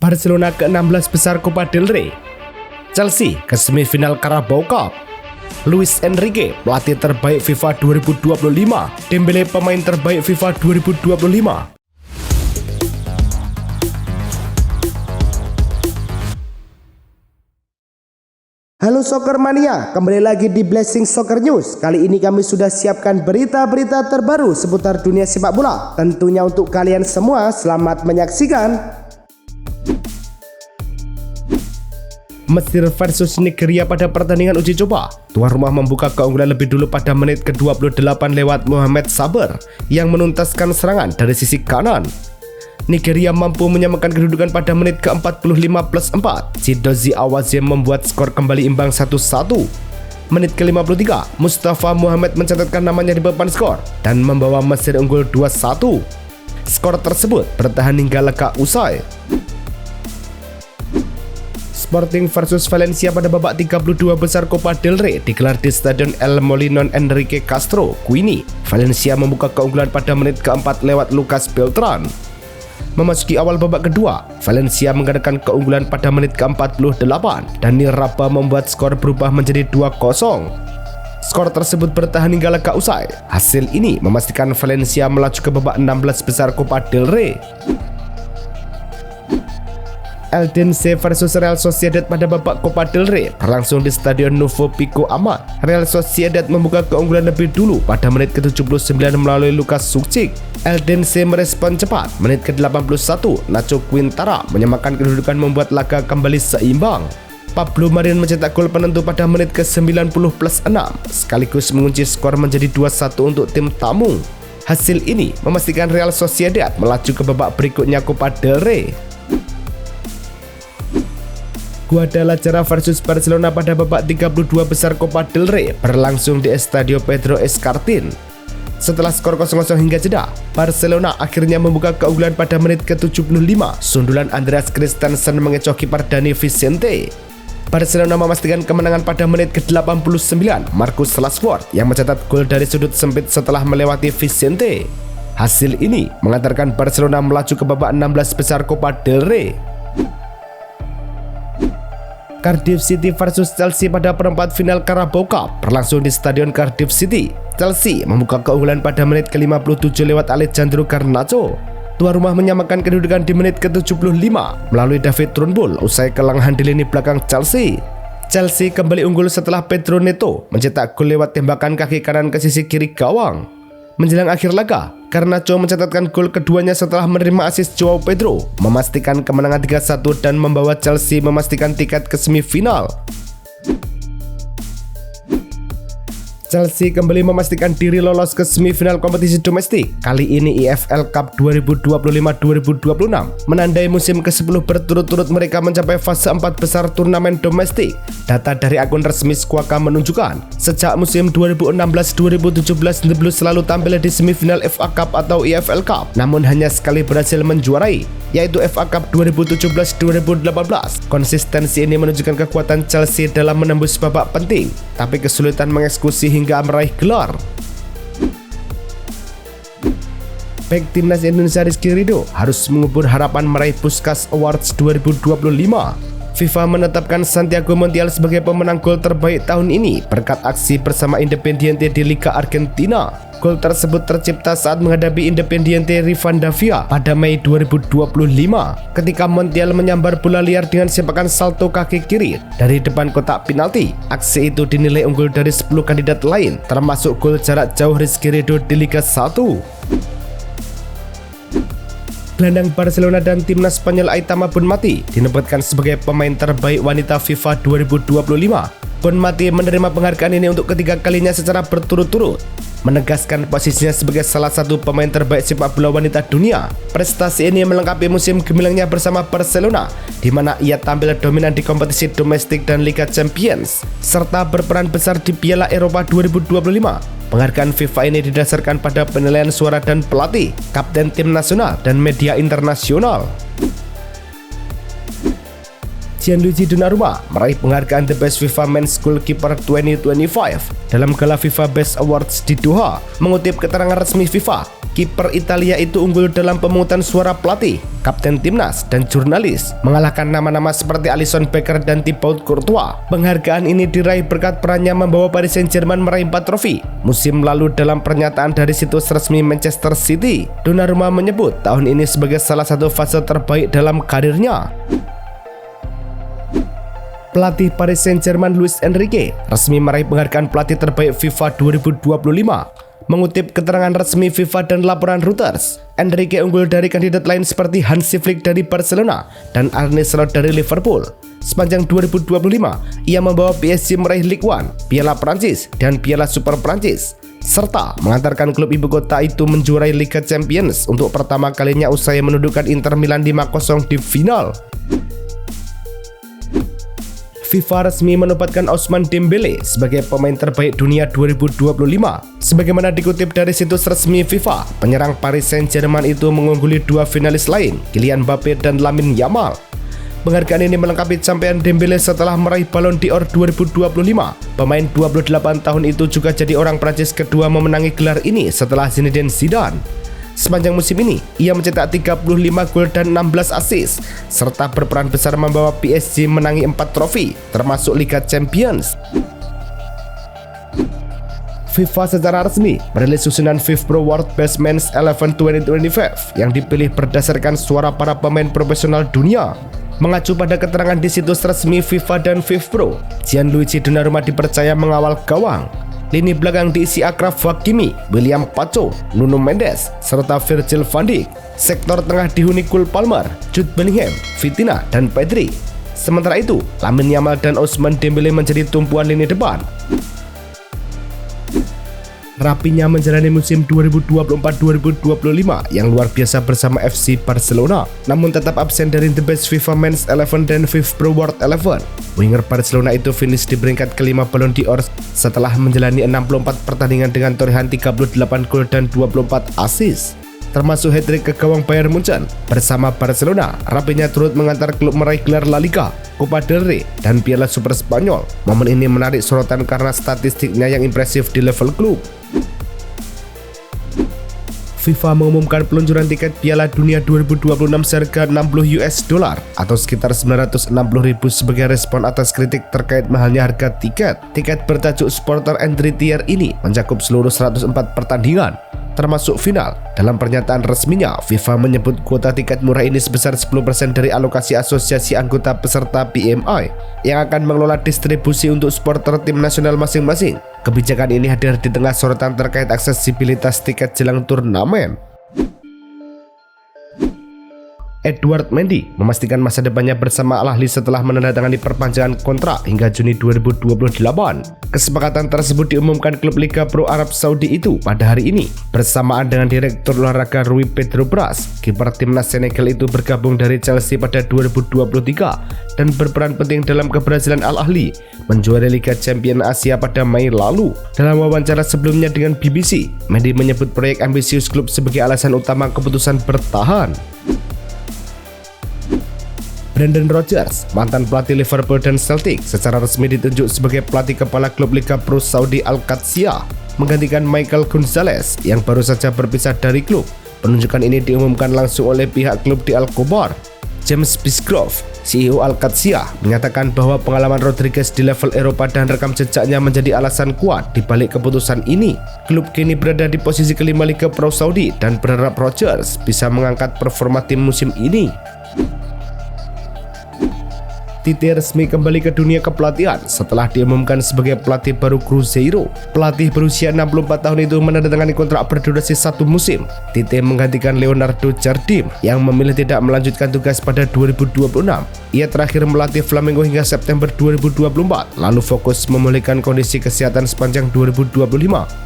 Barcelona ke-16 besar Copa del Rey. Chelsea ke semifinal Carabao Cup. Luis Enrique, pelatih terbaik FIFA 2025. Dembele, pemain terbaik FIFA 2025. Halo Soccer Mania, kembali lagi di Blessing Soccer News. Kali ini kami sudah siapkan berita-berita terbaru seputar dunia sepak bola. Tentunya untuk kalian semua, selamat menyaksikan. Mesir versus Nigeria pada pertandingan uji coba. Tuan rumah membuka keunggulan lebih dulu pada menit ke-28 lewat Mohamed Saber yang menuntaskan serangan dari sisi kanan. Nigeria mampu menyamakan kedudukan pada menit ke-45+4. Chidozie Awazie membuat skor kembali imbang 1-1. Menit ke-53, Mustafa Mohamed mencatatkan namanya di papan skor dan membawa Mesir unggul 2-1. Skor tersebut bertahan hingga laga usai. Sporting versus Valencia pada babak 32 besar Copa del Rey digelar di Stadion El Molinón Enrique Castro, Quini. Valencia membuka keunggulan pada menit ke-4 lewat Lucas Beltran. Memasuki awal babak kedua, Valencia mengadakan keunggulan pada menit ke-48. Dani Rabah membuat skor berubah menjadi 2-0. Skor tersebut bertahan hingga laga usai. Hasil ini memastikan Valencia melaju ke babak 16 besar Copa del Rey. Eldense versus Real Sociedad pada babak Copa del Rey berlangsung di Stadion Novo Pico Amat. Real Sociedad membuka keunggulan lebih dulu pada menit ke-79 melalui Lucas Sukcik. Eldense merespon cepat. Menit ke-81, Nacho Quintana menyamakan kedudukan membuat laga kembali seimbang. Pablo Marin mencetak gol penentu pada menit ke-90+6 sekaligus mengunci skor menjadi 2-1 untuk tim tamu. Hasil ini memastikan Real Sociedad melaju ke babak berikutnya Copa del Rey. Guadalajara versus Barcelona pada babak 32 besar Copa del Rey berlangsung di Estadio Pedro Escartin. Setelah skor 0-0 hingga jeda, Barcelona akhirnya membuka keunggulan pada menit ke-75. Sundulan Andreas Christensen mengecoh kiper Dani Vicente. Barcelona memastikan kemenangan pada menit ke-89. Marcus Rashford yang mencetak gol dari sudut sempit setelah melewati Vicente. Hasil ini mengantarkan Barcelona melaju ke babak 16 besar Copa del Rey. Cardiff City versus Chelsea pada perempat final Carabao Cup berlangsung di Stadion Cardiff City. Chelsea membuka keunggulan pada menit ke-57 lewat Alejandro Garnacho. Tuan rumah menyamakan kedudukan di menit ke-75 melalui David Turnbull usai kelengahan di lini belakang Chelsea. Chelsea kembali unggul setelah Pedro Neto mencetak gol lewat tembakan kaki kanan ke sisi kiri gawang. Menjelang akhir laga, Garnacho mencatatkan gol keduanya setelah menerima assist Joao Pedro, memastikan kemenangan 3-1 dan membawa Chelsea memastikan tiket ke semifinal. Chelsea kembali memastikan diri lolos ke semifinal kompetisi domestik. Kali ini EFL Cup 2025-2026 menandai musim ke-10 berturut-turut mereka mencapai fase 4 besar turnamen domestik. Data dari akun resmi Squawka menunjukkan, sejak musim 2016-2017 The Blues selalu tampil di semifinal FA Cup atau EFL Cup, namun hanya sekali berhasil menjuarai, yaitu FA Cup 2017-2018. Konsistensi ini menunjukkan kekuatan Chelsea dalam menembus babak penting, tapi kesulitan mengeksekusi hingga meraih gelar. Bek timnas Indonesia Rizky Ridho harus mengubur harapan meraih Puskás Awards 2025. FIFA menetapkan Santiago Montiel sebagai pemenang gol terbaik tahun ini berkat aksi bersama Independiente di Liga Argentina. Gol tersebut tercipta saat menghadapi Independiente Rivadavia pada Mei 2025 ketika Montiel menyambar bola liar dengan sepakan salto kaki kiri dari depan kotak penalti. Aksi itu dinilai unggul dari 10 kandidat lain, termasuk gol jarak jauh Rizky Ridho di Liga 1. Gelandang Barcelona dan timnas Spanyol Aitana Bonmati dinobatkan sebagai pemain terbaik wanita FIFA 2025. Bonmati menerima penghargaan ini untuk ketiga kalinya secara berturut-turut, menegaskan posisinya sebagai salah satu pemain terbaik sepak bola wanita dunia. Prestasi ini melengkapi musim gemilangnya bersama Barcelona, di mana ia tampil dominan di kompetisi domestik dan Liga Champions, serta berperan besar di Piala Eropa 2025. Penghargaan FIFA ini didasarkan pada penilaian suara dan pelatih, kapten tim nasional, dan media internasional. Gianluigi Donnarumma meraih penghargaan The Best FIFA Men's Goalkeeper 2025 dalam gala FIFA Best Awards di Doha. Mengutip keterangan resmi FIFA, Kiper Italia itu unggul dalam pemungutan suara pelatih, kapten timnas, dan jurnalis, mengalahkan nama-nama seperti Alisson Becker dan Thibaut Courtois. Penghargaan ini diraih berkat perannya membawa Paris Saint-Germain meraih 4 trofi. Musim lalu dalam pernyataan dari situs resmi Manchester City, Donnarumma menyebut tahun ini sebagai salah satu fase terbaik dalam karirnya. Pelatih Paris Saint-Germain Luis Enrique resmi meraih penghargaan pelatih terbaik FIFA 2025. Mengutip keterangan resmi FIFA dan laporan Reuters, Enrique unggul dari kandidat lain seperti Hansi Flick dari Barcelona dan Arne Slot dari Liverpool. Sepanjang 2025, ia membawa PSG meraih Ligue 1, Piala Prancis, dan Piala Super Prancis, serta mengantarkan klub ibu kota itu menjuarai Liga Champions untuk pertama kalinya usai menundukkan Inter Milan 5-0 di final. FIFA resmi menempatkan Ousmane Dembélé sebagai pemain terbaik dunia 2025. Sebagaimana dikutip dari situs resmi FIFA, penyerang Paris Saint-Germain itu mengungguli dua finalis lain, Kylian Mbappe dan Lamine Yamal. Penghargaan ini melengkapi capaian Dembélé setelah meraih Ballon d'Or 2025. Pemain 28 tahun itu juga jadi orang Prancis kedua memenangi gelar ini setelah Zinedine Zidane. Sepanjang musim ini, ia mencetak 35 gol dan 16 assist, serta berperan besar membawa PSG menangi 4 trofi, termasuk Liga Champions. FIFA secara resmi merilis susunan FIFPro World Best Men's 11 2025 yang dipilih berdasarkan suara para pemain profesional dunia. Mengacu pada keterangan di situs resmi FIFA dan FIFPro, Gianluigi Donnarumma dipercaya mengawal gawang. Lini belakang diisi Achraf Hakimi, William Pacho, Nuno Mendes, serta Virgil van Dijk. Sektor tengah dihuni Cole Palmer, Jude Bellingham, Vitinha, dan Pedri. Sementara itu, Lamine Yamal dan Ousmane Dembélé menjadi tumpuan lini depan. Rapinya menjalani musim 2024-2025 yang luar biasa bersama FC Barcelona, namun tetap absen dari The Best FIFA Men's 11 dan FIFPro World 11. Winger Barcelona itu finish di peringkat kelima Ballon d'Or setelah menjalani 64 pertandingan dengan torehan 38 gol dan 24 assist, termasuk hat-trick ke gawang Bayern Munchen. Bersama Barcelona, Rapinya turut mengantar klub meraih gelar La Liga, Copa del Rey, dan Piala Super Spanyol. Momen ini menarik sorotan karena statistiknya yang impresif di level klub. FIFA mengumumkan peluncuran tiket Piala Dunia 2026 seharga $60 atau sekitar 960.000 sebagai respon atas kritik terkait mahalnya harga tiket. Tiket bertajuk Supporter Entry Tier ini mencakup seluruh 104 pertandingan, termasuk final. Dalam pernyataan resminya, FIFA menyebut kuota tiket murah ini sebesar 10% dari alokasi asosiasi anggota peserta PMI yang akan mengelola distribusi untuk supporter tim nasional masing-masing. Kebijakan ini hadir di tengah sorotan terkait aksesibilitas tiket jelang turnamen. Edouard Mendy memastikan masa depannya bersama Al Ahly setelah menandatangani perpanjangan kontrak hingga Juni 2028. Kesepakatan tersebut diumumkan klub Liga Pro Arab Saudi itu pada hari ini. Bersamaan dengan Direktur Olahraga Rui Pedro Bras, kiper timnas Senegal itu bergabung dari Chelsea pada 2023 dan berperan penting dalam keberhasilan Al Ahly menjuarai Liga Champions Asia pada Mei lalu. Dalam wawancara sebelumnya dengan BBC, Mendy menyebut proyek ambisius klub sebagai alasan utama keputusan bertahan. Brendan Rodgers, mantan pelatih Liverpool dan Celtic, secara resmi ditunjuk sebagai pelatih kepala klub Liga Pro Saudi Al-Qadsiah, menggantikan Michael Gonzalez yang baru saja berpisah dari klub. Penunjukan ini diumumkan langsung oleh pihak klub di Al-Khobar. James Bisgrove, CEO Al-Qadsiah, menyatakan bahwa pengalaman Rodriguez di level Eropa dan rekam jejaknya menjadi alasan kuat di balik keputusan ini. Klub kini berada di posisi kelima Liga Pro Saudi dan berharap Rodgers bisa mengangkat performa tim musim ini. Tite resmi kembali ke dunia kepelatihan setelah diumumkan sebagai pelatih baru Cruzeiro. Pelatih berusia 64 tahun itu menandatangani kontrak berdurasi 1 musim. Tite menggantikan Leonardo Jardim yang memilih tidak melanjutkan tugas pada 2026. Ia terakhir melatih Flamengo hingga September 2024, lalu fokus memulihkan kondisi kesehatan sepanjang 2025.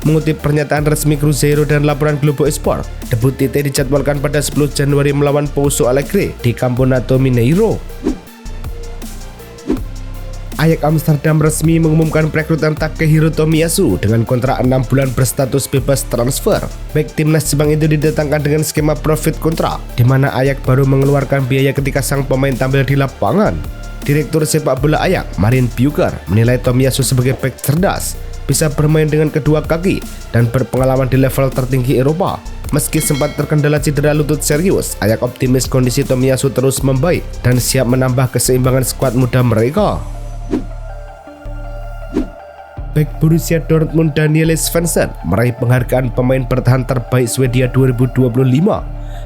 Mengutip pernyataan resmi Cruzeiro dan laporan Globo Esporte, debut Tite dijadwalkan pada 10 Januari melawan Pouso Alegre di Campeonato Mineiro. Ajax Amsterdam resmi mengumumkan perekrutan Takehiro Tomiyasu dengan kontrak 6 bulan berstatus bebas transfer. Bek timnas Jepang itu didatangkan dengan skema profit kontrak, di mana Ajax baru mengeluarkan biaya ketika sang pemain tampil di lapangan. Direktur sepak bola Ajax, Marin Buker, menilai Tomiyasu sebagai bek cerdas, bisa bermain dengan kedua kaki, dan berpengalaman di level tertinggi Eropa. Meski sempat terkendala cedera lutut serius, Ayak optimis kondisi Tomiyasu terus membaik dan siap menambah keseimbangan skuad muda mereka. Bek Borussia Dortmund Daniel Svensson meraih penghargaan pemain bertahan terbaik Swedia 2025.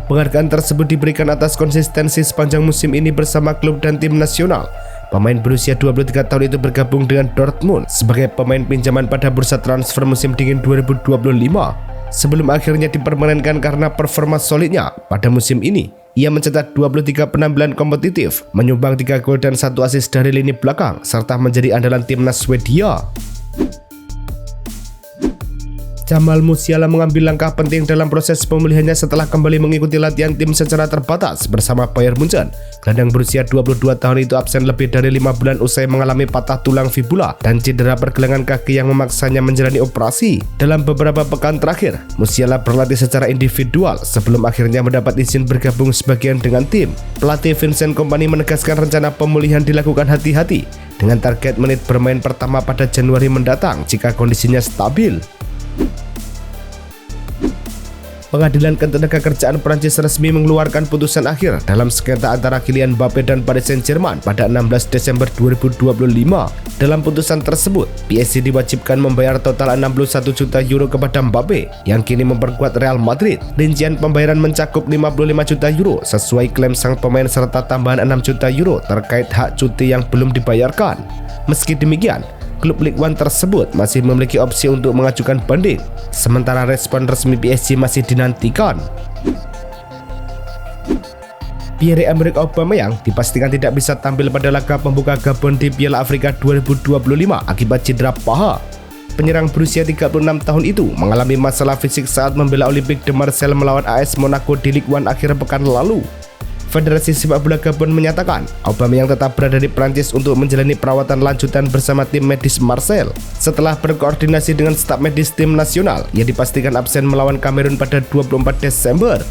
Penghargaan tersebut diberikan atas konsistensi sepanjang musim ini bersama klub dan tim nasional. Pemain berusia 23 tahun itu bergabung dengan Dortmund sebagai pemain pinjaman pada bursa transfer musim dingin 2025. Sebelum akhirnya dipermanenkan karena performa solidnya pada musim ini. Ia mencetak 23 penampilan kompetitif, menyumbang 3 gol dan 1 assist dari lini belakang, serta menjadi andalan timnas Swedia. Jamal Musiala mengambil langkah penting dalam proses pemulihannya setelah kembali mengikuti latihan tim secara terbatas bersama Bayern Munchen. Gelandang berusia 22 tahun itu absen lebih dari 5 bulan usai mengalami patah tulang fibula dan cedera pergelangan kaki yang memaksanya menjalani operasi. Dalam beberapa pekan terakhir, Musiala berlatih secara individual sebelum akhirnya mendapat izin bergabung sebagian dengan tim. Pelatih Vincent Kompany menegaskan rencana pemulihan dilakukan hati-hati dengan target menit bermain pertama pada Januari mendatang jika kondisinya stabil. Pengadilan Ketenagakerjaan Prancis resmi mengeluarkan putusan akhir dalam sengketa antara Kylian Mbappe dan Paris Saint-Germain pada 16 Desember 2025. Dalam putusan tersebut, PSG diwajibkan membayar total 61 juta euro kepada Mbappe yang kini memperkuat Real Madrid. Rincian pembayaran mencakup 55 juta euro sesuai klaim sang pemain serta tambahan 6 juta euro terkait hak cuti yang belum dibayarkan. Meski demikian, klub Ligue 1 tersebut masih memiliki opsi untuk mengajukan banding, sementara respon resmi PSG masih dinantikan. Pierre-Emerick Aubameyang dipastikan tidak bisa tampil pada laga pembuka Gabon di Piala Afrika 2025 akibat cedera paha. Penyerang berusia 36 tahun itu mengalami masalah fisik saat membela Olympique de Marseille melawan AS Monaco di Ligue 1 akhir pekan lalu. Federasi Sepak Bola Gabon menyatakan Aubameyang tetap berada di Prancis untuk menjalani perawatan lanjutan bersama tim medis Marseille. Setelah berkoordinasi dengan staf medis tim nasional, ia dipastikan absen melawan Kamerun pada 24 Desember.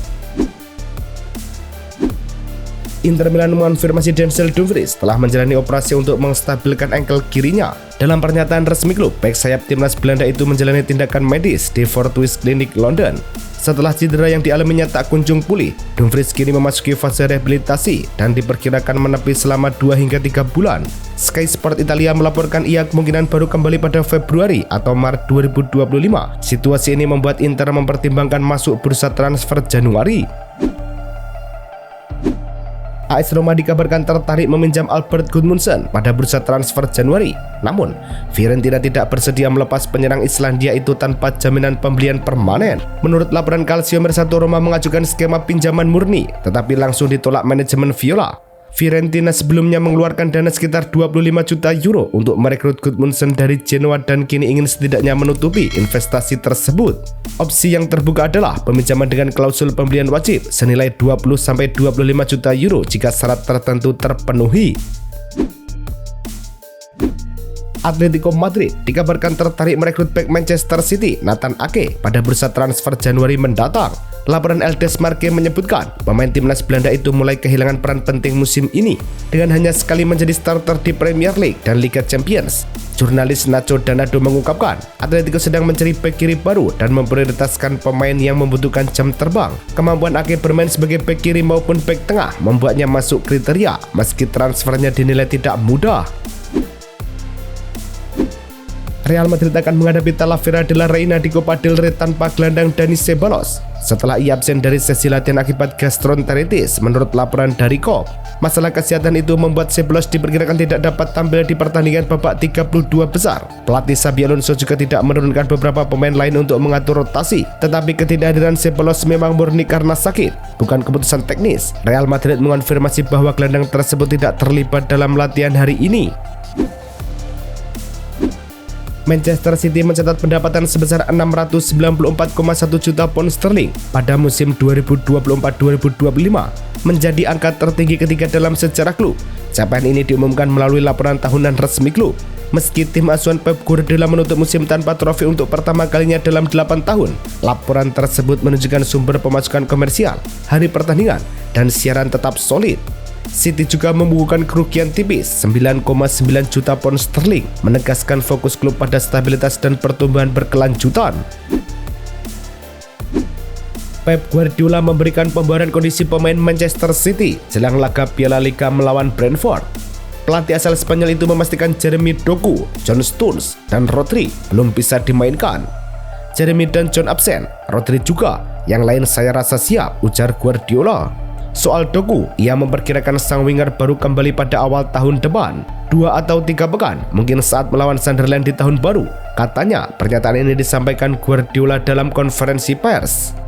Inter Milan mengonfirmasi Denzel Dumfries telah menjalani operasi untuk menstabilkan ankle kirinya. Dalam pernyataan resmi klub, bek sayap timnas Belanda itu menjalani tindakan medis di Fortis Clinic London. Setelah cedera yang dialaminya tak kunjung pulih, Dumfries kini memasuki fase rehabilitasi dan diperkirakan menepi selama 2 hingga 3 bulan. Sky Sport Italia melaporkan ia kemungkinan baru kembali pada Februari atau Maret 2025. Situasi ini membuat Inter mempertimbangkan masuk bursa transfer Januari. AS Roma dikabarkan tertarik meminjam Albert Gudmundsson pada bursa transfer Januari. Namun, Fiorentina tidak bersedia melepas penyerang Islandia itu tanpa jaminan pembelian permanen. Menurut laporan Calcio Mercato, Roma mengajukan skema pinjaman murni, tetapi langsung ditolak manajemen Viola. Fiorentina sebelumnya mengeluarkan dana sekitar 25 juta euro untuk merekrut Gudmundsson dari Genoa dan kini ingin setidaknya menutupi investasi tersebut. Opsi yang terbuka adalah peminjaman dengan klausul pembelian wajib senilai 20-25 juta euro jika syarat tertentu terpenuhi. Atletico Madrid dikabarkan tertarik merekrut bek Manchester City Nathan Ake pada bursa transfer Januari mendatang. Laporan El Desmarque menyebutkan pemain timnas Belanda itu mulai kehilangan peran penting musim ini dengan hanya sekali menjadi starter di Premier League dan Liga Champions. Jurnalis Nacho Danado mengungkapkan Atletico sedang mencari bek kiri baru dan memprioritaskan pemain yang membutuhkan jam terbang. Kemampuan Ake bermain sebagai bek kiri maupun bek tengah membuatnya masuk kriteria meski transfernya dinilai tidak mudah. Real Madrid akan menghadapi Talavera de la Reina di Copa del Rey tanpa gelandang Dani Ceballos setelah ia absen dari sesi latihan akibat gastroenteritis menurut laporan dari KOP. Masalah kesehatan itu membuat Ceballos diperkirakan tidak dapat tampil di pertandingan babak 32 besar. Pelatih Xabi Alonso juga tidak menurunkan beberapa pemain lain untuk mengatur rotasi, tetapi ketidakhadiran Ceballos memang murni karena sakit, bukan keputusan teknis. Real Madrid mengonfirmasi bahwa gelandang tersebut tidak terlibat dalam latihan hari ini. Manchester City mencatat pendapatan sebesar 694,1 juta pound sterling pada musim 2024-2025, menjadi angka tertinggi ketiga dalam sejarah klub. Capaian ini diumumkan melalui laporan tahunan resmi klub. Meski tim asuhan Pep Guardiola menutup musim tanpa trofi untuk pertama kalinya dalam 8 tahun, laporan tersebut menunjukkan sumber pemasukan komersial, hari pertandingan, dan siaran tetap solid. City juga membukukan kerugian tipis 9,9 juta pound sterling, menegaskan fokus klub pada stabilitas dan pertumbuhan berkelanjutan. Pep Guardiola memberikan pembaharan kondisi pemain Manchester City jelang laga Piala Liga melawan Brentford. Pelatih asal Spanyol itu memastikan Jeremy Doku, John Stones, dan Rodri belum bisa dimainkan. Jeremy dan John absen, Rodri juga, yang lain saya rasa siap, ujar Guardiola. Soal Doku, ia memperkirakan sang winger baru kembali pada awal tahun depan, 2 atau 3 pekan, mungkin saat melawan Sunderland di tahun baru. Katanya, pernyataan ini disampaikan Guardiola dalam konferensi pers.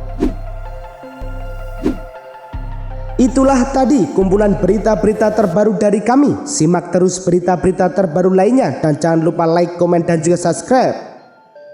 Itulah tadi kumpulan berita-berita terbaru dari kami. Simak terus berita-berita terbaru lainnya dan jangan lupa like, komen, dan juga subscribe.